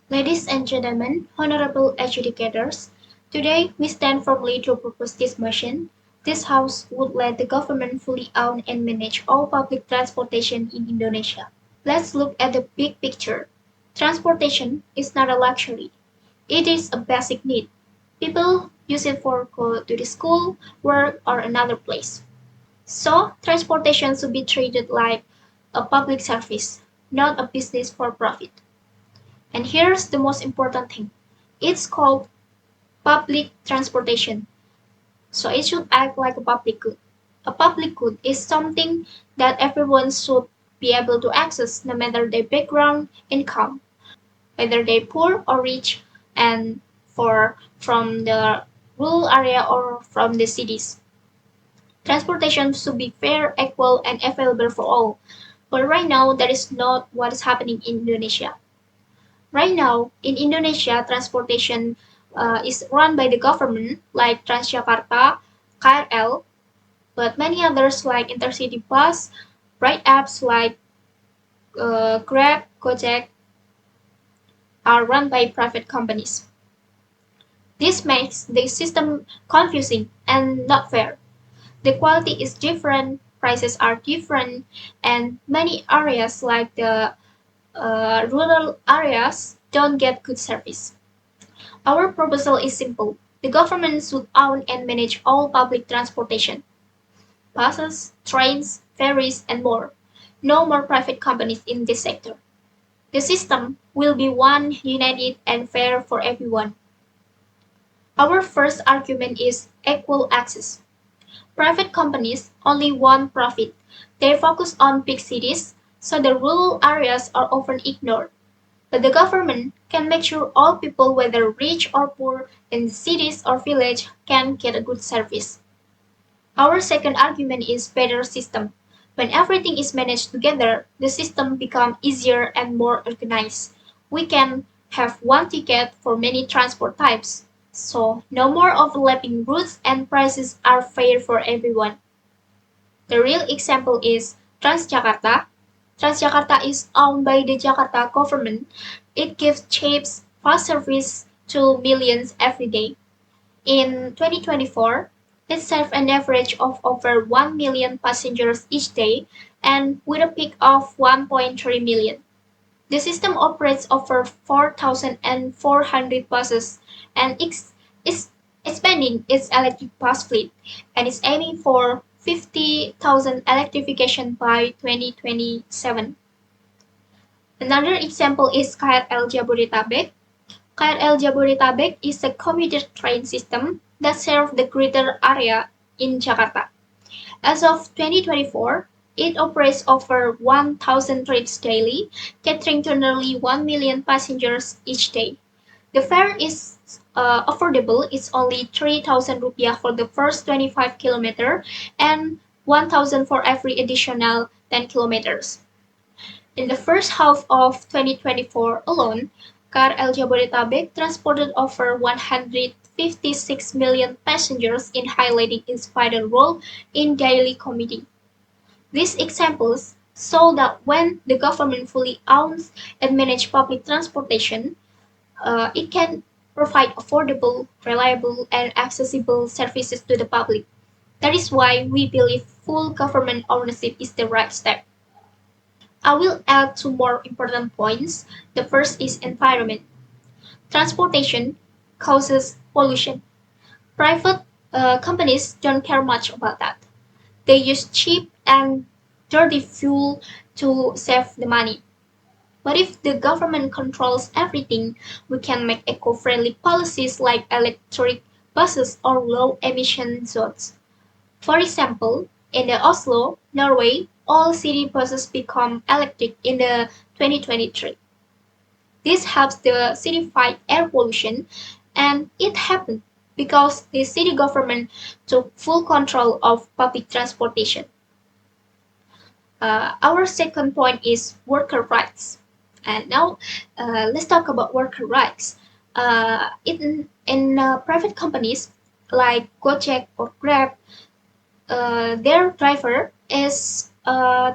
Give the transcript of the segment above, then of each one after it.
Ladies and gentlemen, honorable adjudicators, today we stand firmly to propose this motion. This House would let the government fully own and manage all public transportation in Indonesia. Let's look at the big picture. Transportation is not a luxury. It is a basic need. People use it for go to the school, work, or another place. So, transportation should be treated like a public service, not a business for profit. And here's the most important thing. It's called public transportation, so it should act like a public good. A public good is something that everyone should be able to access no matter their background, income, whether they're poor or rich, and for from the rural area or from the cities. Transportation should be fair, equal, and available for all. But right now, that is not what is happening in Indonesia. Right now, in Indonesia, transportation is run by the government, like Transjakarta, KRL, but many others like Intercity Bus, ride apps like Grab, Gojek are run by private companies. This makes the system confusing and not fair. The quality is different, prices are different, and many areas like the rural areas don't get good service. Our proposal is simple: the government should own and manage all public transportation, buses, trains, ferries, and more. No more private companies in this sector. The system will be one, united, and fair for everyone. Our first argument is equal access. Private companies only want profit. They focus on big cities, so the rural areas are often ignored. But the government can make sure all people, whether rich or poor, in cities or villages, can get a good service. Our second argument is better system. When everything is managed together, the system becomes easier and more organized. We can have one ticket for many transport types, so no more overlapping routes and prices are fair for everyone. The real example is Transjakarta. Transjakarta is owned by the Jakarta government. It gives cheap, fast service to millions every day. In 2024, it served an average of over 1 million passengers each day and with a peak of 1.3 million. The system operates over 4,400 buses and is expanding its electric bus fleet and is aiming for 50,000 electrification by 2027. Another example is KRL Jabodetabek. KRL Jabodetabek is a commuter train system that serves the greater area in Jakarta. As of 2024, it operates over 1,000 trips daily, catering to nearly 1 million passengers each day. The fare is affordable. It's only 3,000 rupiah for the first 25 kilometers and 1,000 for every additional 10 kilometers. In the first half of 2024 alone, KRL Jabodetabek transported over 156 million passengers in highlighting its vital role in daily commuting. These examples show that when the government fully owns and manages public transportation, it can provide affordable, reliable, and accessible services to the public. That is why we believe full government ownership is the right step. I will add two more important points. The first is environment. Transportation causes pollution. Private companies don't care much about that. They use cheap and dirty fuel to save the money. But if the government controls everything, we can make eco-friendly policies like electric buses or low-emission zones. For example, in the Oslo, Norway, all city buses become electric in the 2023. This helps the city fight air pollution, and it happened because the city government took full control of public transportation. Our second point is worker rights. And now let's talk about worker rights. In private companies like Gojek or Grab, their driver is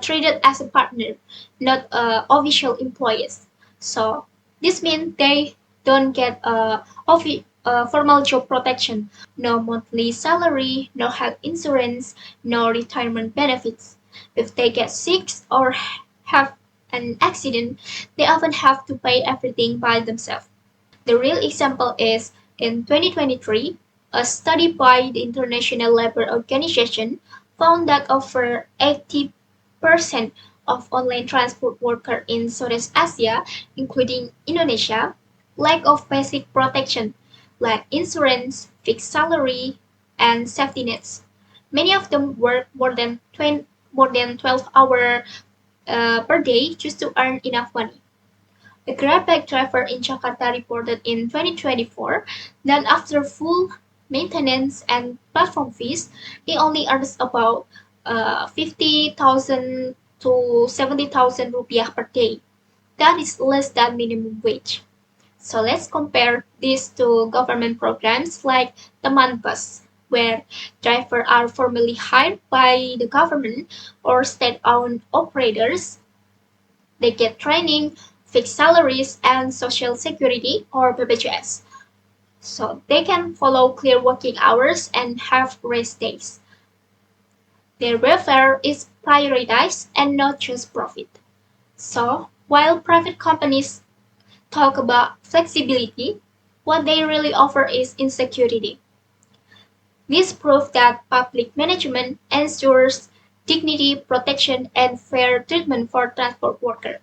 treated as a partner, not official employees. So This means they don't get formal job protection, no monthly salary, no health insurance, no retirement benefits. If they get sick or have an accident, they often have to pay everything by themselves. The real example is in 2023, a study by the International Labour Organization found that over 80% of online transport workers in Southeast Asia, including Indonesia, lack of basic protection like insurance, fixed salary, and safety nets. Many of them work more than 12 hours per day just to earn enough money. A Grab driver in Jakarta reported in 2024 that after full maintenance and platform fees, he only earns about 50,000 to 70,000 rupiah per day. That is less than minimum wage. So let's compare this to government programs like Teman Bus, where drivers are formally hired by the government or state-owned operators. They get training, fixed salaries, and social security or BPJS. So they can follow clear working hours and have rest days. Their welfare is prioritized and not just profit. So while private companies talk about flexibility, what they really offer is insecurity. This proves that public management ensures dignity, protection, and fair treatment for transport workers,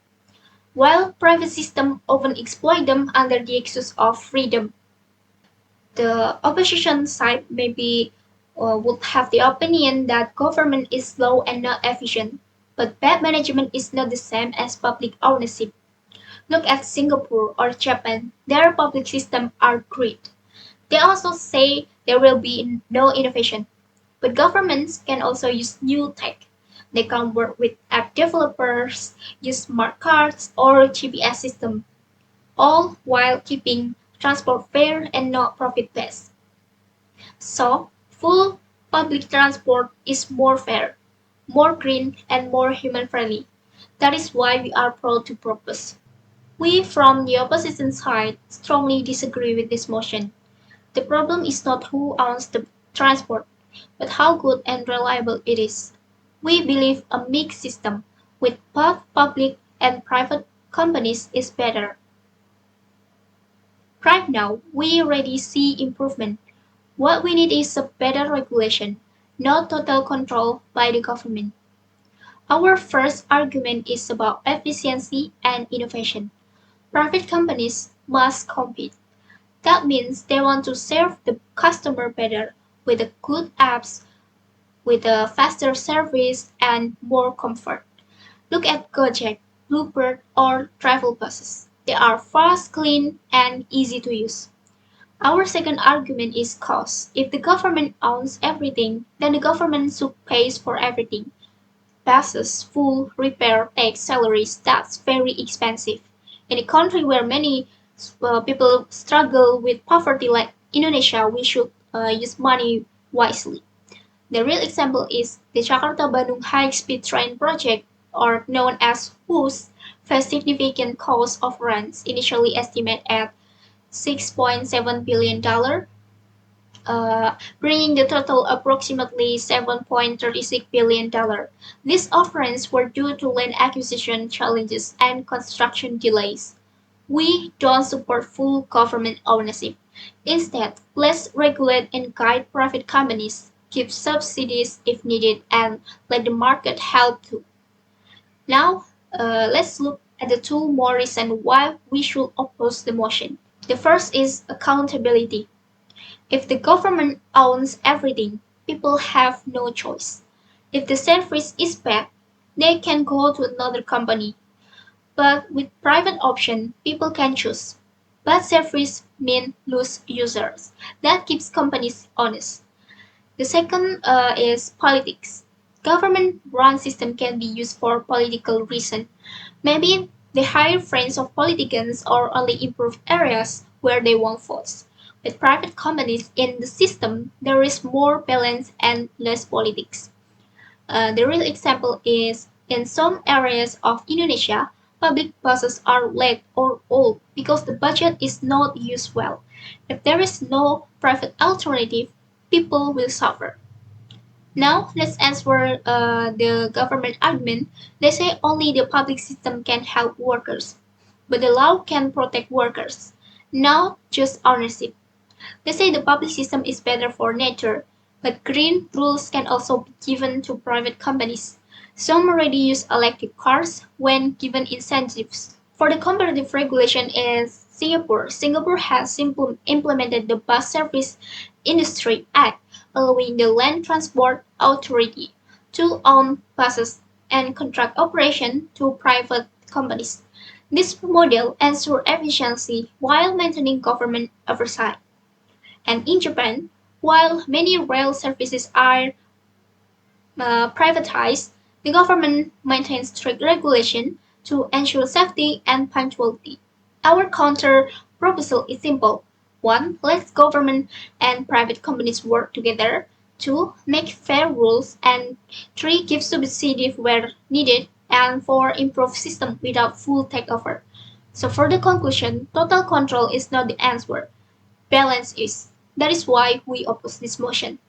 while private systems often exploit them under the excuse of freedom. The opposition side maybe would have the opinion that government is slow and not efficient, but bad management is not the same as public ownership. Look at Singapore or Japan. Their public systems are great. They also say there will be no innovation, but governments can also use new tech. They can work with app developers, use smart cards or GPS systems, all while keeping transport fair and not profit-based. So, full public transport is more fair, more green, and more human-friendly. That is why we are proud to propose. We from the opposition side strongly disagree with this motion. The problem is not who owns the transport, but how good and reliable it is. We believe a mixed system with both public and private companies is better. Right now, we already see improvement. What we need is a better regulation, not total control by the government. Our first argument is about efficiency and innovation. Private companies must compete. That means they want to serve the customer better with the good apps, with a faster service and more comfort. Look at Gojek, Bluebird, or travel buses. They are fast, clean, and easy to use. Our second argument is cost. If the government owns everything, then the government should pay for everything. Passes, full, repair, tax, salaries, that's very expensive. In a country where many people struggle with poverty like Indonesia, we should use money wisely. The real example is the Jakarta-Bandung high-speed train project, or known as WHOOS, faced significant cost overruns, initially estimated at $6.7 billion, bringing the total approximately $7.36 billion. These overruns were due to land acquisition challenges and construction delays. We don't support full government ownership. Instead, let's regulate and guide private companies, give subsidies if needed, and let the market help too. Now, let's look at the two more reasons why we should oppose the motion. The first is accountability. If the government owns everything, people have no choice. If the service is bad, they can go to another company. But with private option, people can choose. Bad service mean lose users. That keeps companies honest. The second is politics. Government-run system can be used for political reason. Maybe they hire friends of politicians or only improve areas where they want votes. With private companies in the system, there is more balance and less politics. The real example is in some areas of Indonesia, public buses are late or old because the budget is not used well. If there is no private alternative, people will suffer. Now let's answer the government argument. They say only the public system can help workers, but the law can protect workers, not just ownership. They say the public system is better for nature, but green rules can also be given to private companies. Some already use electric cars when given incentives. For the comparative regulation is Singapore. Singapore has implemented the Bus Service Industry Act, allowing the Land Transport Authority to own buses and contract operation to private companies. This model ensures efficiency while maintaining government oversight. And in Japan, while many rail services are privatized, the government maintains strict regulation to ensure safety and punctuality. Our counter proposal is simple. 1. Let government and private companies work together. 2. Make fair rules. And 3. Give subsidies where needed. And 4. Improve system without full takeover. So for the conclusion, total control is not the answer. Balance is. That is why we oppose this motion.